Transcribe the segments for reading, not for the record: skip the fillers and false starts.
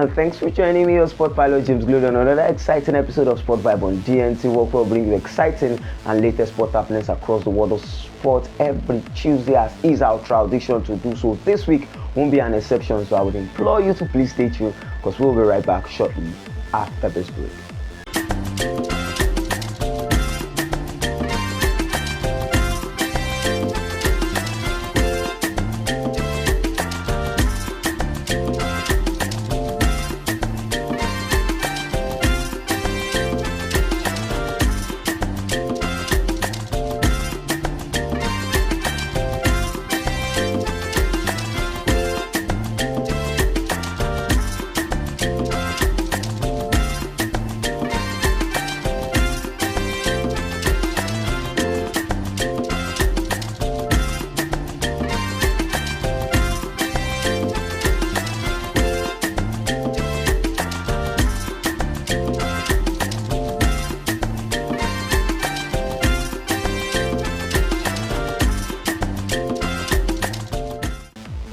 and thanks for joining me, your sport pilot James Glood, on another exciting episode of Sport Vibe on DNT. Work will bring you exciting and latest sport happenings across the world of sport every Tuesday, as is our tradition to do so. This week won't be an exception, so I would implore you to please stay tuned, because we'll be right back shortly after this break.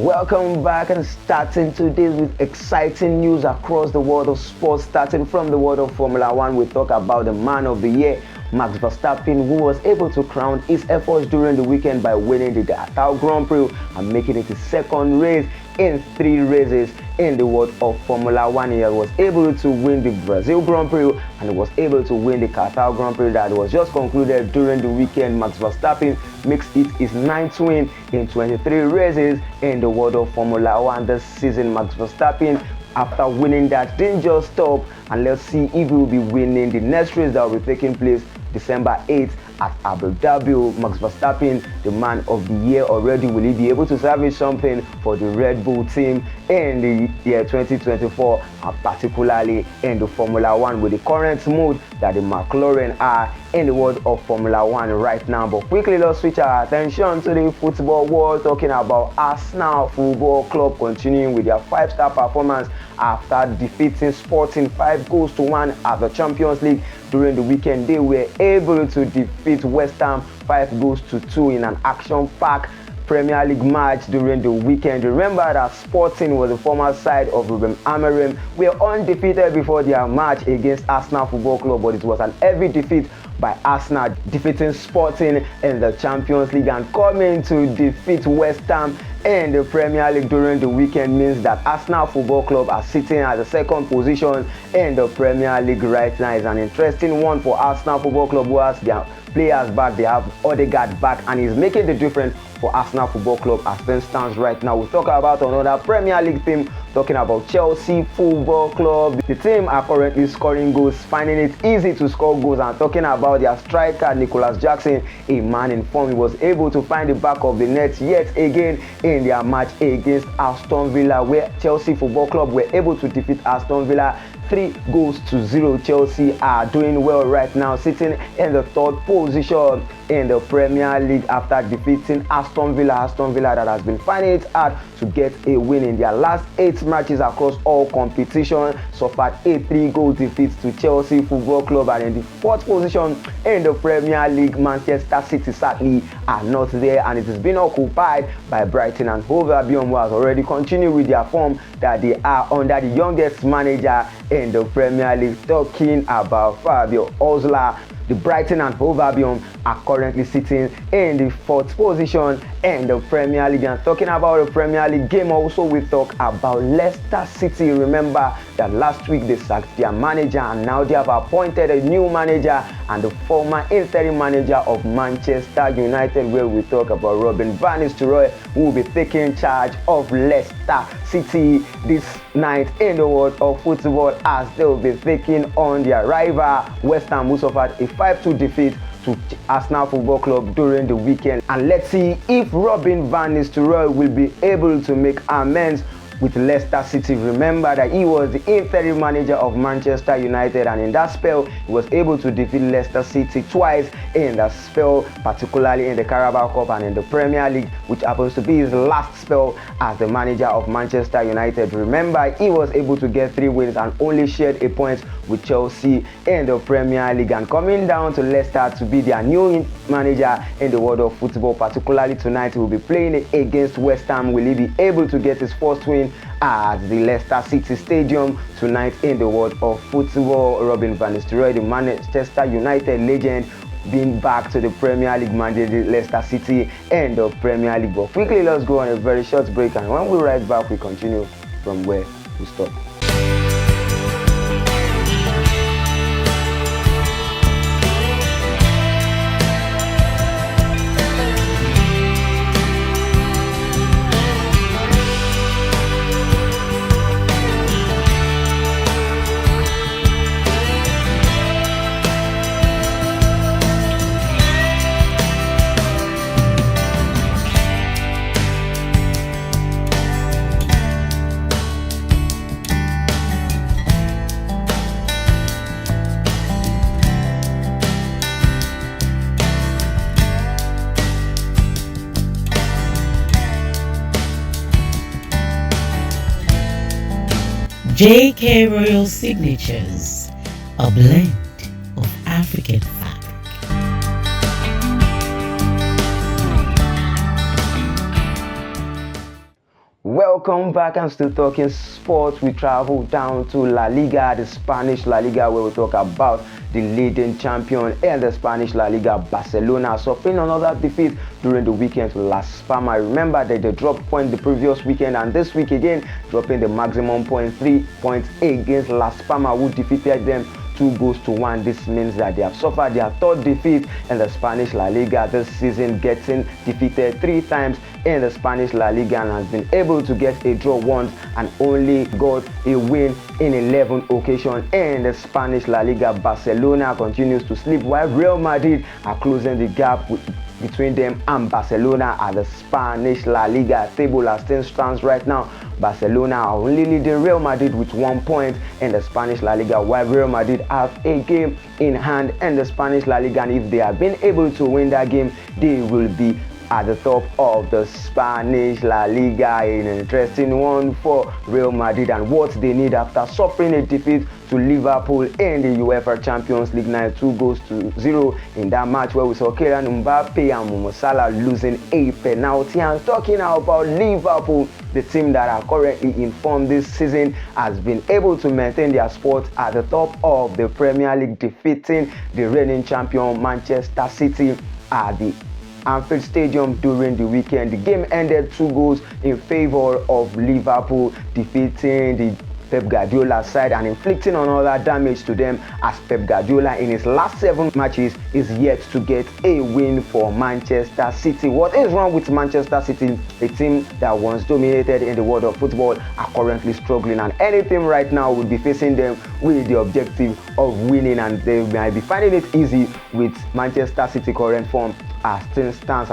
Welcome back, and starting today with exciting news across the world of sports. Starting from the world of Formula 1, we talk about the man of the year, Max Verstappen, who was able to crown his efforts during the weekend by winning the Qatar Grand Prix and making it his second race in 3 races in the world of Formula 1. He was able to win the Brazil Grand Prix and he was able to win the Qatar Grand Prix that was just concluded during the weekend. Max Verstappen makes it his 9th win in 23 races in the world of Formula 1 this season. Max Verstappen, after winning that, didn't just stop, and let's see if he will be winning the next race that will be taking place December 8th at Abu Dhabi. Max Verstappen, the man of the year already. Will he be able to salvage something for the Red Bull team in the year 2024, and particularly in the Formula 1 with the current mood that the McLaren are in the world of Formula 1 right now? But quickly, let's switch our attention to the football world, talking about Arsenal Football Club continuing with their 5-star performance after defeating Sporting 5-1 at the Champions League during the weekend. They were able to defeat West Ham 5-2 in an action-packed Premier League match during the weekend. Remember that Sporting was the former side of Amorim. We are undefeated before their match against Arsenal Football Club, but it was an heavy defeat by Arsenal, defeating Sporting in the Champions League, and coming to defeat West Ham in the Premier League during the weekend means that Arsenal Football Club are sitting at the 2nd position in the Premier League right now. It's an interesting one for Arsenal Football Club, who has their players back. They have Odegaard back, and he's making the difference for Arsenal Football Club as things stands right now. We'll talk about another Premier League team, talking about Chelsea Football Club. The team are currently scoring goals, finding it easy to score goals, and talking about their striker Nicholas Jackson, a man in form. He was able to find the back of the net yet again in their match against Aston Villa, where Chelsea Football Club were able to defeat Aston Villa 3-0. Chelsea are doing well right now, sitting in the 3rd position in the Premier League after defeating Aston Villa. Aston Villa that has been finding it hard to get a win in their last 8 matches across all competitions, suffered a 3-goal defeat to Chelsea Football Club. And in the 4th position in the Premier League, Manchester City sadly are not there, and it has been occupied by Brighton and Hove Albion, who has already continued with their form that they are under the youngest manager in the Premier League, talking about Fabio Osler. The Brighton and Hove Albion are currently sitting in the 4th position in the Premier League. And talking about the Premier League game, also we talk about Leicester City. Remember that last week they sacked their manager, and now they have appointed a new manager and the former interim manager of Manchester United, where we talk about Robin Van Nistelrooy, who will be taking charge of Leicester City this night in the world of football, as they will be taking on their rival West Ham, who suffered a 5-2 defeat to Arsenal Football Club during the weekend. And let's see if Robin Van Nistelrooy will be able to make amends with Leicester City. Remember that he was the interim manager of Manchester United, and in that spell he was able to defeat Leicester City twice in that spell, particularly in the Carabao Cup and in the Premier League, which happens to be his last spell as the manager of Manchester United. Remember, he was able to get 3 wins and only shared a point with Chelsea in the Premier League, and coming down to Leicester to be their new manager in the world of football. Particularly tonight he will be playing against West Ham. Will he be able to get his first win starting at the Leicester City Stadium tonight in the world of football. Robin van Nistelrooy, the Manchester United legend, being back to the Premier League mandate, Leicester City and the Premier League. But quickly, let's go on a very short break, and when we right back, we continue from where we stopped. JK Royal Signatures, a blend of African fabric. Welcome back. I'm still talking sports. We travel down to La Liga, the Spanish La Liga, where we talk about the leading champion and the Spanish La Liga, Barcelona, suffering another defeat during the weekend to Las Palmas. Remember that they dropped points the previous weekend, and this week again dropping the maximum point, 3 points against Las Palmas, who defeated them 2-1. This means that they have suffered their third defeat in the Spanish La Liga this season, getting defeated 3 times in the Spanish La Liga, and has been able to get a draw once and only got a win in 11 occasions in the Spanish La Liga. Barcelona continues to slip, while Real Madrid are closing the gap between them and Barcelona at the Spanish La Liga table. As things stands right now, Barcelona are only leading Real Madrid with 1 point in the Spanish La Liga, while Real Madrid have a game in hand in the Spanish La Liga, and if they have been able to win that game, they will be at the top of the Spanish La Liga. An interesting one for Real Madrid and what they need after suffering a defeat to Liverpool in the UEFA Champions League night, 2-0 in that match where we saw Kylian Mbappe and Mo Salah losing a penalty. And talking about Liverpool, the team that are currently in form this season has been able to maintain their spot at the top of the Premier League, defeating the reigning champion Manchester City at the Anfield Stadium during the weekend. The game ended 2 goals in favor of Liverpool, defeating the Pep Guardiola side and inflicting another damage to them, as Pep Guardiola in his last 7 matches is yet to get a win for Manchester City. What is wrong with Manchester City? A team that once dominated in the world of football are currently struggling, and any team right now would be facing them with the objective of winning, and they might be finding it easy with Manchester City current form. As things stands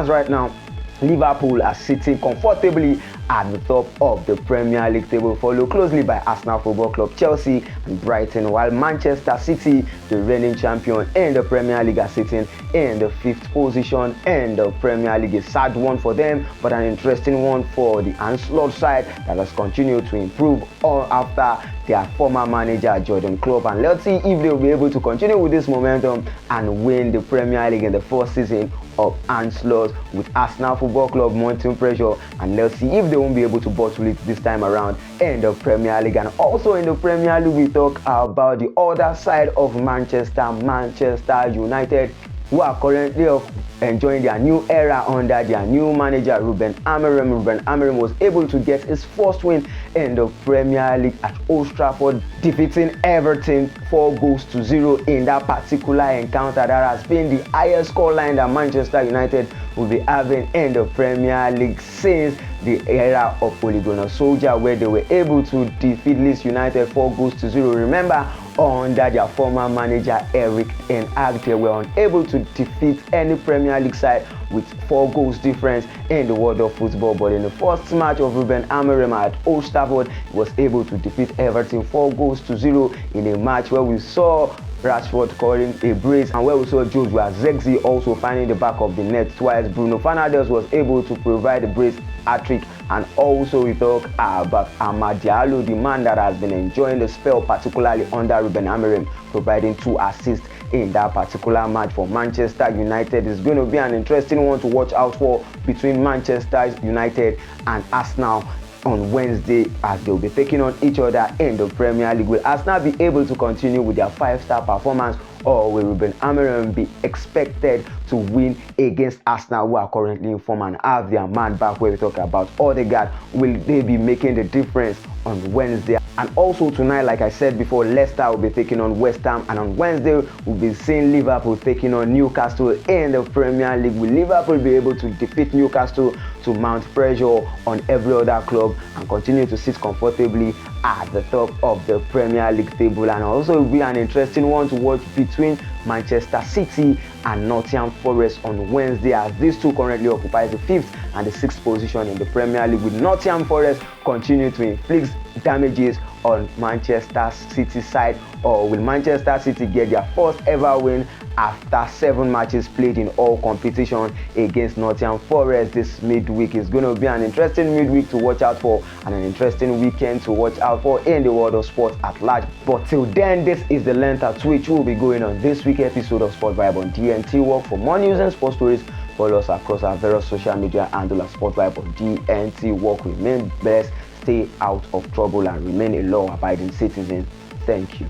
right now, Liverpool are sitting comfortably at the top of the Premier League table, followed closely by Arsenal Football Club, Chelsea and Brighton, while Manchester City, the reigning champion in the Premier League, are sitting in the 5th position in the Premier League. A sad one for them, but an interesting one for the Ancelotti side that has continued to improve after their former manager Jurgen Klopp. And let's see if they will be able to continue with this momentum and win the Premier League in the 4th season of Ancelotti, with Arsenal Football Club mounting pressure, and let's see if they won't be able to bottle it this time around in the Premier League. And also in the Premier League, we talk about the other side of Manchester United, who are currently enjoying their new era under their new manager Ruben Amorim. Ruben Amorim was able to get his first win in the Premier League at Old Trafford, defeating Everton 4-0 in that particular encounter. That has been the highest scoreline that Manchester United will be having in the Premier League since the era of Ole Gunnar Solskjaer, where they were able to defeat Leeds United 4-0. Remember, under their former manager Erik ten Hag, they were unable to defeat any Premier League side with 4 goals difference in the world of football. But in the first match of Ruben Amorim at Old Trafford, he was able to defeat Everton 4-0 in a match where we saw Rashford calling a brace, and where we saw Zirkzee also finding the back of the net twice. Bruno Fernandes was able to provide the brace hat-trick, and also we talk about Amad Diallo, the man that has been enjoying the spell, particularly under Ruben Amorim, providing 2 assists in that particular match for Manchester United. It's going to be an interesting one to watch out for between Manchester United and Arsenal on Wednesday as they'll be taking on each other in the Premier League. Will Arsenal be able to continue with their 5-star performance, or will Amorim be expected to win against Arsenal, who are currently in form and have their man back, where we talk about Odegaard? Will they be making the difference on Wednesday? And also tonight, like I said before, Leicester will be taking on West Ham, and on Wednesday we'll be seeing Liverpool taking on Newcastle in the Premier League. Will Liverpool be able to defeat Newcastle to mount pressure on every other club and continue to sit comfortably at the top of the Premier League table? And also it will be an interesting one to watch between Manchester City and Nottingham Forest on Wednesday, as these two currently occupy the 5th and the 6th position in the Premier League, with Nottingham Forest continue to inflict damages on Manchester City side. Or will Manchester City get their first ever win after 7 matches played in all competition against Nottingham Forest this midweek? Is going to be an interesting midweek to watch out for, and an interesting weekend to watch out for in the world of sports at large. But till then, this is the length at which we'll be going on this week episode of Sport Vibe on DNT Work. For more news and sports stories, follow us across our various social media handle at Sport Vibe on DNT Work. Remain blessed, stay out of trouble, and remain a law-abiding citizen. Thank you.